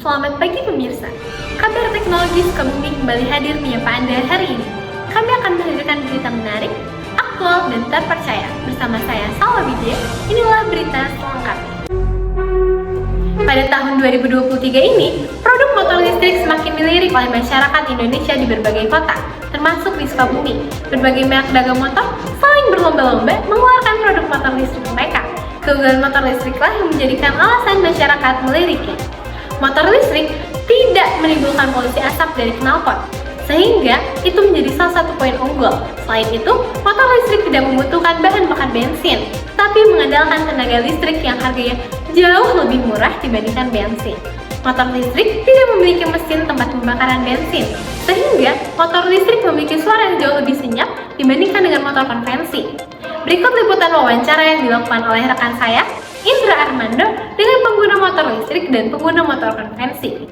Selamat pagi pemirsa. Kabar teknologi Sukabumi kembali hadir menyapa Anda hari ini. Kami akan menghadirkan berita menarik, aktual, dan terpercaya. Bersama saya, Salwa Widya. Inilah berita selengkapnya. Pada tahun 2023 ini, produk motor listrik semakin dilirik oleh masyarakat Indonesia di berbagai kota, termasuk di Sukabumi. Berbagai merek dagang motor saling berlomba-lomba mengeluarkan produk motor listrik mereka. Keunggulan motor listriklah yang menjadikan alasan masyarakat meliriknya. Motor listrik tidak menimbulkan polusi asap dari knalpot, sehingga itu menjadi salah satu poin unggul. Selain itu, motor listrik tidak membutuhkan bahan bakar bensin, tapi mengandalkan tenaga listrik yang harganya jauh lebih murah dibandingkan bensin. Motor listrik tidak memiliki mesin tempat pembakaran bensin, sehingga motor listrik memiliki suara yang jauh lebih senyap dibandingkan dengan motor konvensi. Berikut liputan wawancara yang dilakukan oleh rekan saya, Indra Armando, dengan pengguna motor listrik dan pengguna motor konvensi.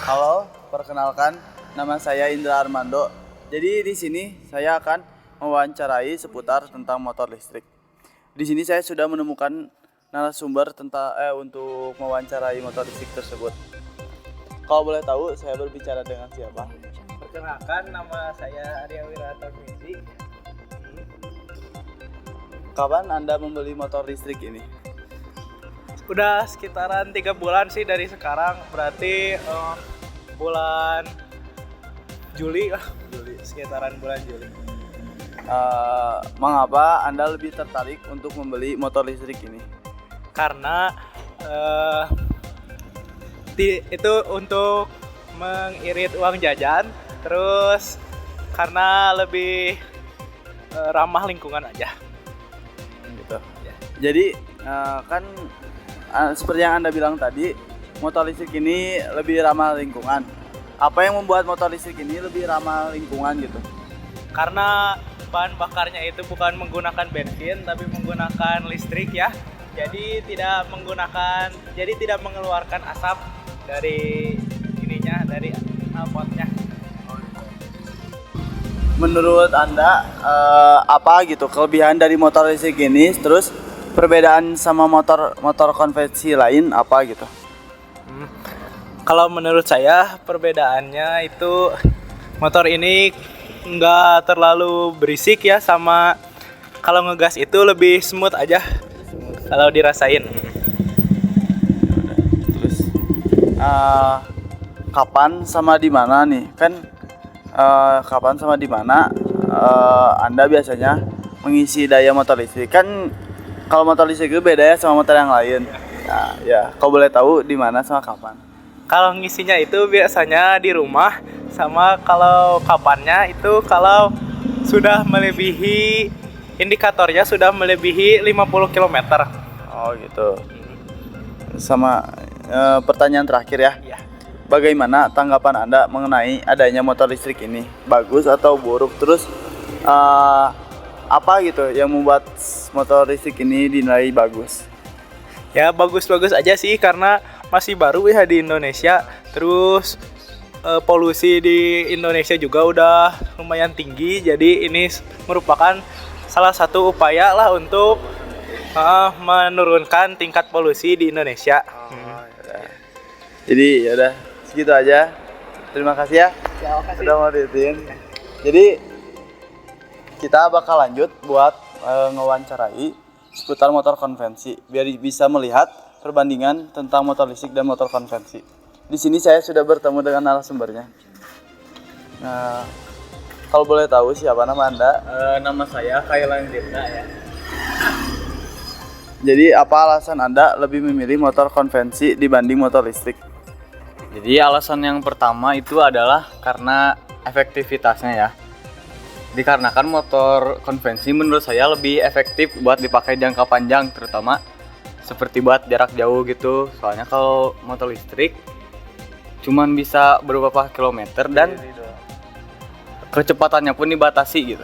Halo, perkenalkan, nama saya Indra Armando. Jadi di sini saya akan mewawancarai seputar tentang motor listrik. Di sini saya sudah menemukan narasumber untuk mewawancarai motor listrik tersebut. Kalau boleh tahu, saya berbicara dengan siapa? Perkenalkan, nama saya Arya Wiratawiji. Kapan Anda membeli motor listrik ini? Udah sekitaran 3 bulan sih dari sekarang, berarti bulan Juli, sekitaran bulan Juli. Mengapa Anda lebih tertarik untuk membeli motor listrik ini? Karena itu untuk mengirit uang jajan, terus karena lebih ramah lingkungan aja. Gitu. Jadi kan seperti yang Anda bilang tadi, motor listrik ini lebih ramah lingkungan. Apa yang membuat motor listrik ini lebih ramah lingkungan gitu? Karena bahan bakarnya itu bukan menggunakan bensin tapi menggunakan listrik ya. Jadi tidak mengeluarkan asap dari dari knalpotnya. Menurut Anda apa gitu kelebihan dari motor listrik ini? Terus perbedaan sama motor konvensi lain apa gitu? Kalau menurut saya perbedaannya itu motor ini nggak terlalu berisik ya, sama kalau ngegas itu lebih smooth aja kalau dirasain. Terus kapan sama di mana nih? Kan kapan sama di mana Anda biasanya mengisi daya motor listrik? Kan kalau motor listrik itu beda ya sama motor yang lain. Nah, ya, kau boleh tahu di mana sama kapan? Kalau ngisinya itu biasanya di rumah, sama kalau kapannya itu kalau sudah melebihi indikatornya sudah melebihi 50 km. Oh gitu. Sama pertanyaan terakhir ya. Iya. Bagaimana tanggapan Anda mengenai adanya motor listrik ini? Bagus atau buruk? Terus apa gitu yang membuat motor listrik ini dinilai bagus? Ya bagus-bagus aja sih, karena masih baru ya di Indonesia. Terus polusi di Indonesia juga udah lumayan tinggi. Jadi ini merupakan salah satu upaya lah untuk menurunkan tingkat polusi di Indonesia. Jadi ya udah segitu aja. Terima kasih ya. Udah mau diitin. Jadi kita bakal lanjut buat ngewawancarai seputar motor konvensi biar bisa melihat perbandingan tentang motor listrik dan motor konvensi. Di sini saya sudah bertemu dengan narasumbernya. Nah, kalau boleh tahu siapa nama Anda? Nama saya Kailan Dirda ya. Jadi apa alasan Anda lebih memilih motor konvensi dibanding motor listrik? Jadi alasan yang pertama itu adalah karena efektivitasnya ya. Dikarenakan motor konvensi menurut saya lebih efektif buat dipakai jangka panjang, terutama seperti buat jarak jauh gitu. Soalnya kalau motor listrik cuman bisa beberapa kilometer dan kecepatannya pun dibatasi gitu.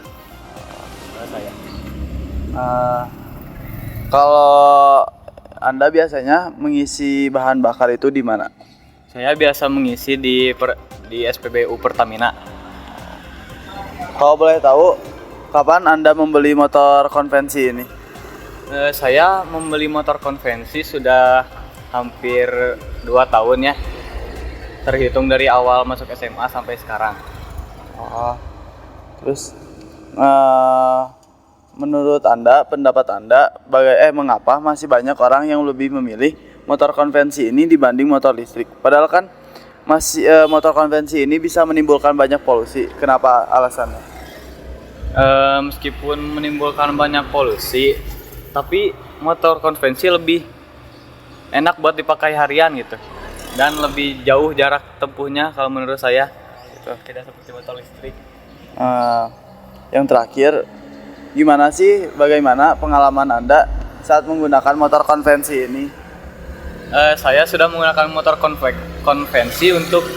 Kalau Anda biasanya mengisi bahan bakar itu di mana? Saya biasa mengisi di SPBU Pertamina. Kalau boleh tahu, kapan Anda membeli motor konvensi ini? Saya membeli motor konvensi sudah hampir 2 tahun ya. Terhitung dari awal masuk SMA sampai sekarang. Oh. Terus menurut Anda, pendapat Anda, mengapa masih banyak orang yang lebih memilih motor konvensi ini dibanding motor listrik? Padahal kan motor konvensi ini bisa menimbulkan banyak polusi. Kenapa alasannya? Meskipun menimbulkan banyak polusi, tapi motor konvensi lebih enak buat dipakai harian gitu. Dan lebih jauh jarak tempuhnya kalau menurut saya. Gitu. Tidak seperti motor listrik. Yang terakhir, bagaimana pengalaman Anda saat menggunakan motor konvensi ini? Saya sudah menggunakan motor konvensi untuk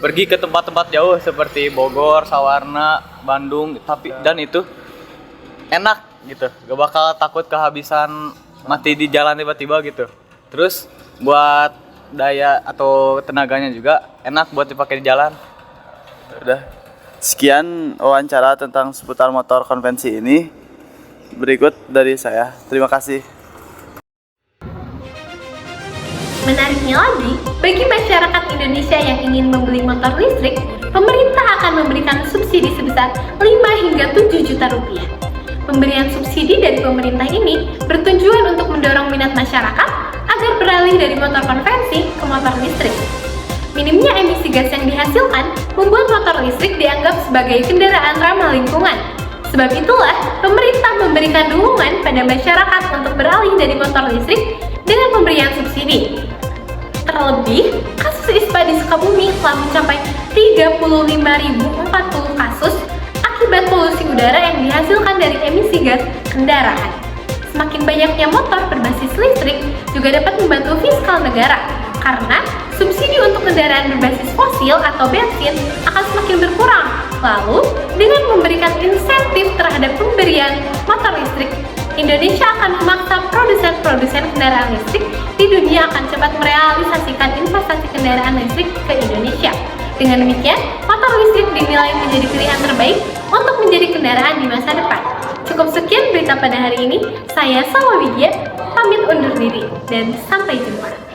pergi ke tempat-tempat jauh seperti Bogor, Sawarna, Bandung, dan itu enak gitu. Gak bakal takut kehabisan mati di jalan tiba-tiba gitu. Terus buat daya atau tenaganya juga enak buat dipakai di jalan. Udah. Sekian wawancara tentang seputar motor konvensi ini. Berikut dari saya. Terima kasih. Menariknya lagi, bagi masyarakat Indonesia yang ingin membeli motor listrik, pemerintah akan memberikan subsidi sebesar 5 hingga 7 juta rupiah. Pemberian subsidi dari pemerintah ini bertujuan untuk mendorong minat masyarakat agar beralih dari motor konvensi ke motor listrik. Minimnya emisi gas yang dihasilkan membuat motor listrik dianggap sebagai kendaraan ramah lingkungan. Sebab itulah, pemerintah memberikan dukungan pada masyarakat untuk beralih dari motor listrik dengan pemberian subsidi. Terlebih, kasus ISPA di Sukabumi telah mencapai 35.040 kasus akibat polusi udara yang dihasilkan dari emisi gas kendaraan. Semakin banyaknya motor berbasis listrik juga dapat membantu fiskal negara, karena subsidi untuk kendaraan berbasis fosil atau bensin akan semakin berkurang. Lalu, dengan memberikan insentif terhadap pemberian motor listrik, Indonesia akan memaksa produsen-produsen kendaraan listrik di dunia akan cepat merealisasikan investasi kendaraan listrik ke Indonesia. Dengan demikian, motor listrik dinilai menjadi pilihan terbaik untuk menjadi kendaraan di masa depan. Cukup sekian berita pada hari ini. Saya Salwa Widya, pamit undur diri dan sampai jumpa.